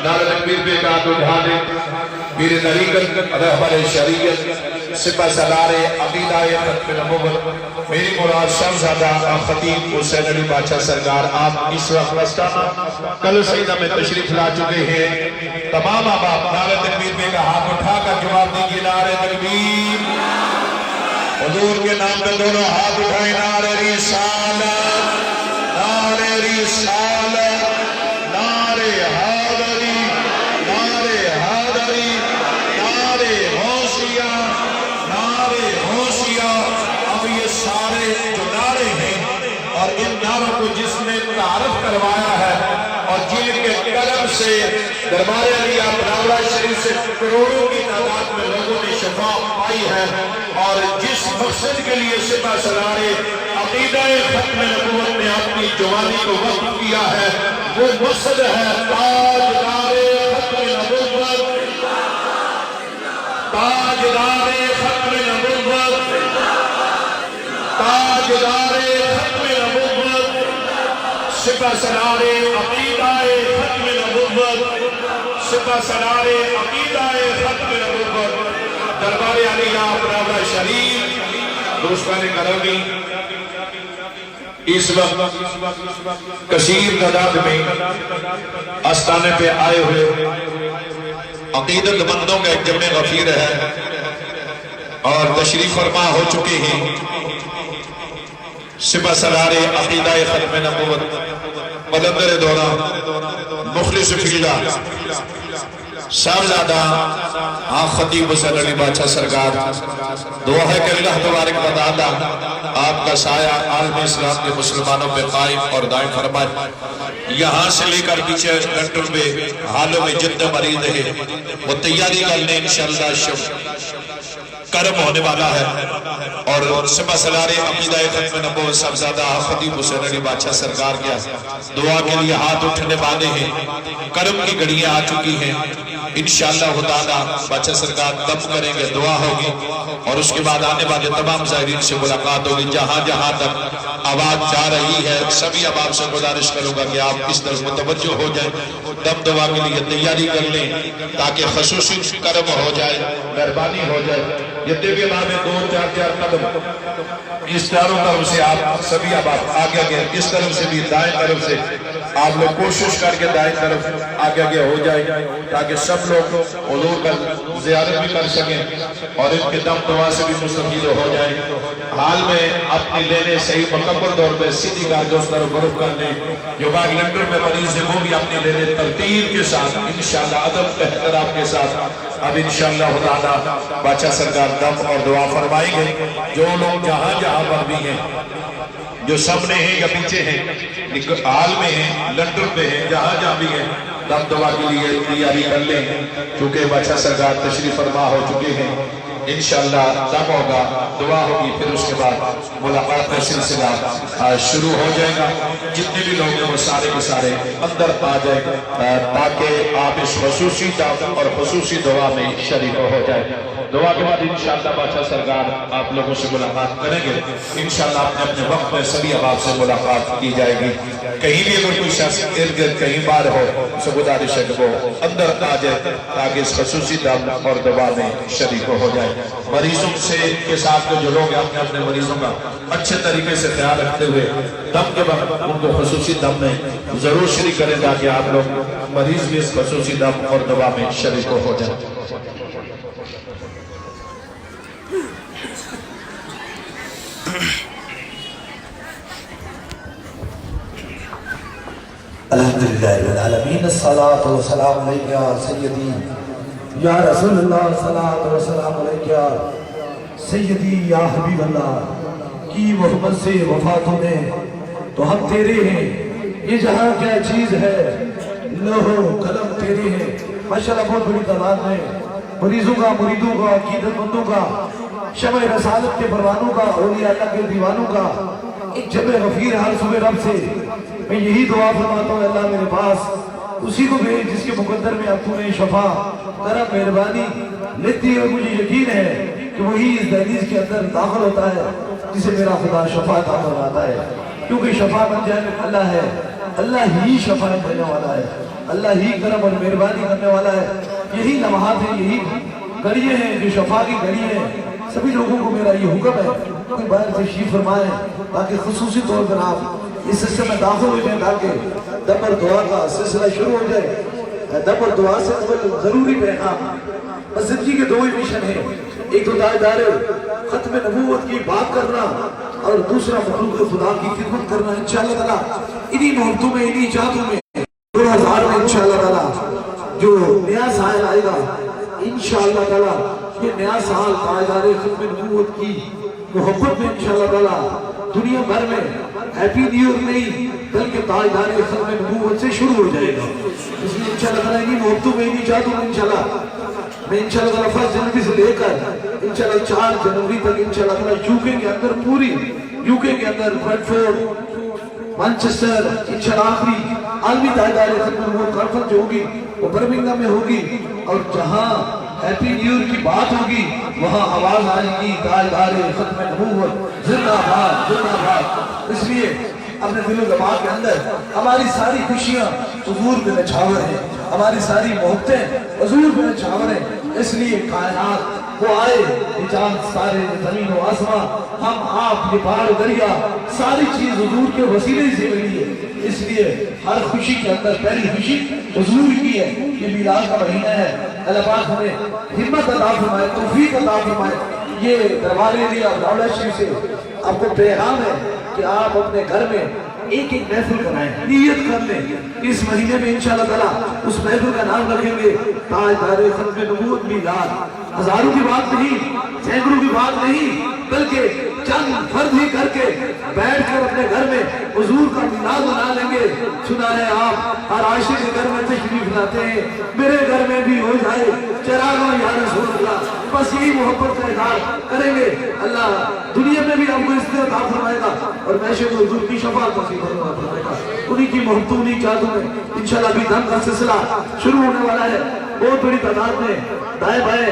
نعرہ تکبیر پہ ہاتھ اٹھا دیں. پیر طریقت رہبر شریعت سپہ سالار عقیدہ ختم نبوت میری مراد شہزادہ خطیب حسین علی بادشاہ سرکار آپ اس وقت مستانہ کل سیدہ میں تشریف لا چکے ہیں. تمام احباب نعرہ تکبیر پہ ہاتھ اٹھا کر جواب دیجیے نعرہ تکبیر. حضور کے نام پہ دونوں ہاتھ اٹھائیں. نعرہ رسالت نعرہ رسالت نعرہ حیدری نعرہ حیدری نعرہ غوثیہ نعرہ غوثیہ. اب یہ سارے جو نعرے ہیں اور ان نعروں کو جس نے تعارف کروایا ہے اور جن کے قلم سے دربار علی اپناولا شریف سے کروڑوں کی تعداد میں لوگوں نے شفا پائی ہے اور جس مقصد کے لیے سپہ سالار عقیدہ ختم نبوت نے اپنی جوانی کو وقف کیا ہے وہ مقصد ہے تاجدار ختم نبوت تاجدار ختم نبوت تاجدار ختم نبوت سپہ سالار عقیدہ ختم نبوت سپہ سالار عقیدہ ختم نبوت دربار علی اپناولا شریف دوستان گرامی. اس وقت کثیر تعداد میں آستانے پہ آئے ہوئے عقیدت مندوں کا ایک جمع غفیر ہے اور تشریف فرما ہو چکے ہیں سپہ سالار عقیدہ ختم نبوت مدندر دورہ مخلص فیلہ صاحبزادہ خطیب حسین علی بادشاہ سرکار. دعا ہے کہ اللہ تبارک و تعالی آپ کا سایہ عالم اسلام کے مسلمانوں پہ قائم اور دائم فرمائے. یہاں سے لے کر پیچھے لنڈن میں حالوں میں جتنے مریض ہیں وہ تیاری کرنے انشاءاللہ کرم ہونے والا ہے اور سپہ سالار عقیدہ ختم نبوت صاحبزادہ خطیب حسین علی بادشاہ سرکار کے دعا کے لیے ہاتھ اٹھنے والے ہیں. کرم کی گھڑیاں آ چکی ہیں. انشاءاللہ تعالی بادشاہ سرکار دم کریں گے دعا ہوگی اور اس کے بعد آنے والے تمام زائرین سے ملاقات ہوگی. جہاں جہاں تک آواز جا رہی ہے سبھی احباب سے گزارش کروں گا کہ آپ اس طرف متوجہ ہو جائیں. دم دعا کے لیے تیاری کر لیں تاکہ خصوصی کرم ہو جائے مہربانی ہو جائے. جتنے بھی احباب ہیں 2-4 قدم اس چاروں طرف سے آپ سبھی احباب آگے آگے اس طرف سے بھی دائیں طرف سے آپ لوگ کوشش کر کے دائیں طرف آگے آگے ہو جائیں تاکہ سب لوگ حضور کا زیارت بھی کر سکیں اور ان کے دم دعا سے بھی مستفید ہو جائیں. حال میں اپنی لینے صحیح مکمل طور پہ سیدھی کا جو اس طرف غرف کرنے جو باغ لنڈن میں مریض ہے وہ بھی اپنی لینے ترتیب کے ساتھ انشاءاللہ ادب احترام کے ساتھ اب انشاءاللہ تعالی بادشاہ سرکار دم اور دعا فرمائیں گے. جو لوگ جہاں جہاں پر بھی ہیں جو سامنے ہیں یا پیچھے ہیں حال میں ہیں لنڈن میں ہیں جہاں جہاں بھی ہیں دم دعا کے لیے تیاری کر لیں چونکہ بادشاہ سرکار تشریف فرما ہو چکے ہیں. انشاءاللہ دم ہوگا دعا ہوگی پھر اس کے بعد ملاقات کا سلسلہ شروع ہو جائے گا. جتنے بھی لوگ ہیں وہ سارے کے سارے اندر آ جائیں تاکہ آپ اس خصوصی دم اور خصوصی دعا میں شریک ہو جائیں. دعا کے بعد انشاءاللہ بادشاہ سرکار آپ لوگوں سے ملاقات کریں گے. انشاءاللہ اپنے اپنے وقت میں سبھی احباب سے ملاقات کی جائے گی. کہیں بھی اگر کوئی شخص ارد گرد کہیں بار ہو اسے گزارش ہے کہ وہ اندر آ جائے تاکہ اس خصوصی دم اور دعا میں شریک ہو جائے. مریضوں سے کے ساتھ جو لوگ ہیں اپنے اپنے مریضوں کا اچھے طریقے سے خیال رکھتے ہوئے دم کے وقت ان کو خصوصی دم میں ضرور شریک کریں تاکہ آپ لوگ مریض بھی اس خصوصی دم اور دعا میں شریک ہو جائیں. الحمدللہ رب العالمین الصلاة والسلام علیکہ یا سیدی یا رسول اللہ الصلاة والسلام علیکہ سیدی یا حبیب اللہ کی محبت سے وفات ہونے تو ہم تیرے ہیں. یہ جہاں کیا چیز ہے لوح قلم تیرے ہیں. ماشاءاللہ بہت بڑی تعداد میں مریضوں کا مریدوں کا عقیدت مندوں کا شمع رسالت کے پروانوں کا اولیاء اللہ کے دیوانوں کا ایک جمع غفیر ہر صبح رب سے میں یہی دعا فرماتا ہوں اللہ میرے پاس اسی کو بھیج جس کے مقدر میں اب تو نے شفا کرم مہربانی لیتی ہے. مجھے یقین ہے کہ وہی اس دہلیز کے اندر داخل ہوتا ہے جسے میرا خدا شفا عطا فرماتا ہے کیونکہ شفا بن جانے اللہ ہے. اللہ ہی شفا دینے والا ہے. اللہ ہی کرم اور مہربانی کرنے والا ہے. یہی لمحات ہیں, یہی گھڑیے ہیں جو شفا کی گھڑیے ہیں. سبھی لوگوں کو میرا یہ حکم ہے کہ باہر تشریف فرمائیں تاکہ خصوصی طور پر آپ اس سلسلے میں داخل ہو جائیں, تاکہ دم اور دعا کا سلسلہ شروع ہو جائے. دم اور دعا سے قبل ضروری پیغام. بس زندگی کے دو ہی مشن ہیں, ایک تو تاجدار ختم نبوت کی بات کرنا اور دوسرا مخلوق خدا کی خدمت کرنا. انشاءاللہ تعالیٰ انہی محبتوں میں, انہی چاہتوں میں 2000 میں انشاءاللہ تعالیٰ جو نیا سال آئے گا, انشاءاللہ تعالیٰ یہ نیا سال تاجدار ختم نبوت کی محبت میں انشاءاللہ تعالیٰ دنیا بھر میں ہیپی نیو ایئر نہیں بلکہ تاجدار ختم نبوت سے شروع ہو جائے گا. اس لیے انشاءاللہ تعالیٰ انہی محبتوں میں, انہی چاہتوں میں انشاءاللہ میں انشاءاللہ تعالیٰ 1 جنوری سے لے کر انشاءاللہ 4 جنوری تک انشاءاللہ تعالیٰ یوکے کے اندر, پوری یوکے کے اندر بریڈفورڈ, مانچسٹر, انشاءاللہ آخری عالمی تاجدار ختم نبوت کانفرنس جو ہوگی وہ برمنگھم میں ہوگی, اور جہاں ہیپی نیو ایئر کی بات ہوگی وہاں آواز آئے گی تاجدار ختم نبوت زندہ باد, زندہ باد. اس لیے اپنے دل و دماغ کے اندر ہماری ساری خوشیاں حضور پہ نچھاور ہیں, ہماری ساری محبتیں حضور پہ نچھاور ہیں. اس لیے کائنات وہ آئے, یہ چاند ستارے, زمین و آسمان, ہم آپ, یہ پہاڑ دریا, ساری چیز حضور کے وسیلے سے ملی ہے. اس لیے ہر خوشی کے اندر پہلی خوشی حضور کی ہے. یہ میلاد کا مہینہ ہے. اللہ پاک ہمیں ہمت عطا فرمائے, توفیق عطا فرمائے. یہ دربار عالیہ دولت شریف سے آپ کو پیغام ہے کہ آپ اپنے گھر میں ایک ایک محفل بنائیں, نیت کر لیں. اس مہینے میں انشاءاللہ تعالیٰ اس محفل کا نام رکھیں گے تاجدار ختم نبوت میلاد. ہزاروں کی بات نہیں, سینکڑوں کی بات نہیں, بلکہ چند فرد ہی کر کے بیٹھ کر اپنے گھر میں حضور کا میلاد بنا لیں گے. سنا ہے آپ ہر عاشق کے گھر میں تشریف لاتے ہیں, میرے گھر میں بھی ہو جائے چراغاں یا رسول اللہ. بس یہی محبت کا اظہار کریں گے. اللہ دنیا میں بھی ہم کو اس عطا فرمائے گا اور معاشر حضور کی شفاعت نصیب فرمائے گا. انہی کی محبتوں, انہی چاہتوں میں انشاءاللہ ابھی دم کا سلسلہ شروع ہونے والا ہے. بہت بڑی تعداد میں دائیں بائیں,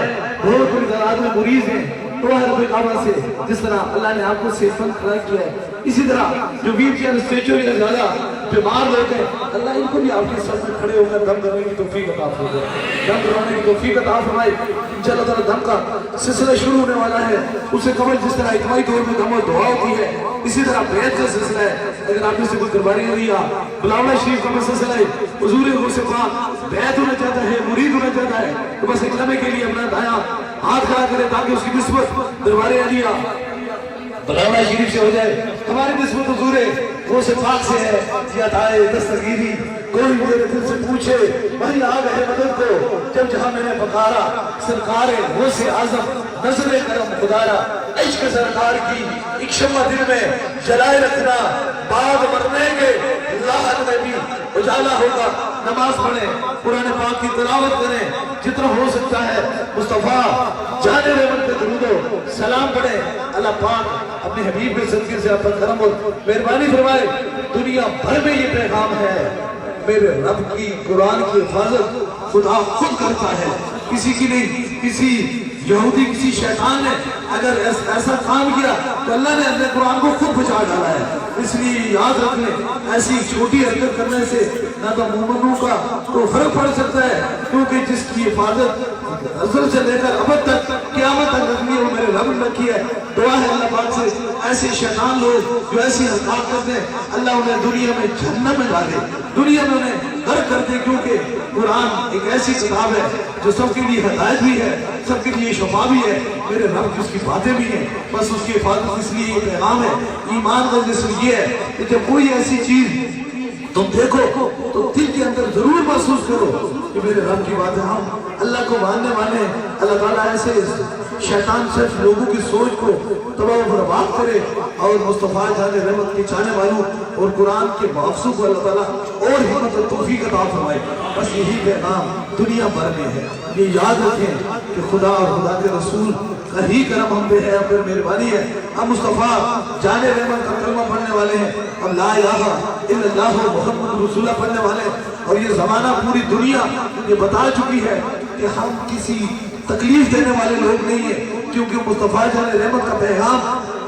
بہت بڑی تعداد میں مریض ہیں. تو ہے رب کعبہ سے جس طرح اللہ نے آپ کو صحت مند خدا کیا ہے, اسی طرح جو ویل چیئر اسٹریچر یا زیادہ بیمار لوگ ہیں, اللہ ان کو بھی آپ کے ساتھ میں کھڑے ہو کر دم کرنے کی توفیق عطا فرمائے, دم کروانے کی توفیق عطا فرمائے. انشاءاللہ تعالیٰ دم کا سلسلہ شروع ہونے والا ہے. اس سے قبل جس طرح اجتماعی طور میں دم اور دعا ہوتی ہے, اسی طرح بیعت کا سلسلہ ہے. اگر آپ نے سے کوئی درباری ہو یا بلاولہ شریف کا سلسلہ ہے, حضور غوث پاک بیعت ہونا چاہتا ہے, مرید ہونا چاہتا ہے, تو بس ایک لمحے کے لیے اپنا دایاں ہاتھ کھڑا کرے تاکہ اس کی نسبت دربار عالیہ بلاولہ شریف سے ہو جائے. ہماری نسبت حضور غوث پاک سے ہے. یا تائے دستگیری کوئی میرے دل سے پوچھے وہی آ گئے مدد کو, جب جہاں میں نے پکارا سرکار غوث اعظم نظر کرم خدارا. عشق سرکار کی ایک شمع دل میں جلائے رکھنا, بعد مرنے کے لاحق میں بھی اجالا ہوگا. نماز پڑھیں, قرآن پاک کی تلاوت کریں, جتنا ہو سکتا ہے مصطفیٰ جانے رحمت پہ درود و سلام پڑھیں. اللہ پاک اپنے حبیب کے صدقے سے آپ پر کرم اور مہربانی فرمائے. دنیا بھر میں یہ پیغام ہے, میرے رب کی قرآن کی حفاظت خدا خود کرتا ہے, کسی کی نہیں. کسی یہودی, کسی شیطان نے اگر ایسا کام کیا تو اللہ نے اپنے قرآن کو خود بچا ڈالا ہے. اس لیے یاد رکھیں, ایسی چھوٹی حرکت کرنے سے نہ تو مومنوں کا تو فرق پڑ سکتا ہے, کیونکہ جس کی حفاظت ازل سے لے کر ابد تک قیامت تک رکھنی ہے وہ میرے رب نے رکھی ہے. دعا ہے اللہ پاک سے ایسے شیطان لوگ جو ایسی حرکات کرتے ہیں, اللہ انہیں دنیا میں جہنم میں ڈالے, دنیا میں انہیں غرق کر دے. کیونکہ قرآن ایک ایسی کتاب ہے جو سب کے لیے ہدایت بھی ہے, سب کے لیے شفا بھی ہے. میرے رب کی اس کی باتیں بھی ہیں, بس اس کی حفاظت. اس لیے یہ پیغام ہے ایمان کا جسم یہ ہے کہ جب کوئی ایسی چیز تم دیکھو تو دل کے اندر ضرور محسوس کرو کہ میرے رب کی باتیں. ہم اللہ کو ماننے والے ہیں. اللہ تعالیٰ ایسے شیطان صرف لوگوں کی سوچ کو تباہ و برباد کرے اور مصطفیٰ جان رحمت کے چاہنے والوں اور قرآن کے محفوظ کو اللہ تعالیٰ اور ہمت اور توفیق عطا فرمائے. بس یہی پیغام دنیا بھر میں ہے. یہ یاد رکھیں کہ خدا اور خدا کے رسول کا ہی کرم ہم پہ ہے, ہم پہ مہربانی ہے. ہم مصطفیٰ جان رحمت کا کلمہ پڑھنے والے ہیں, ہم لا الہ الا اللہ محمد رسول اللہ پڑھنے والے ہیں. اور یہ زمانہ پوری دنیا یہ بتا چکی ہے کہ ہم کسی تکلیف دینے والے لوگ نہیں ہیں, کیونکہ مصطفیٰ جان رحمت کا پیغام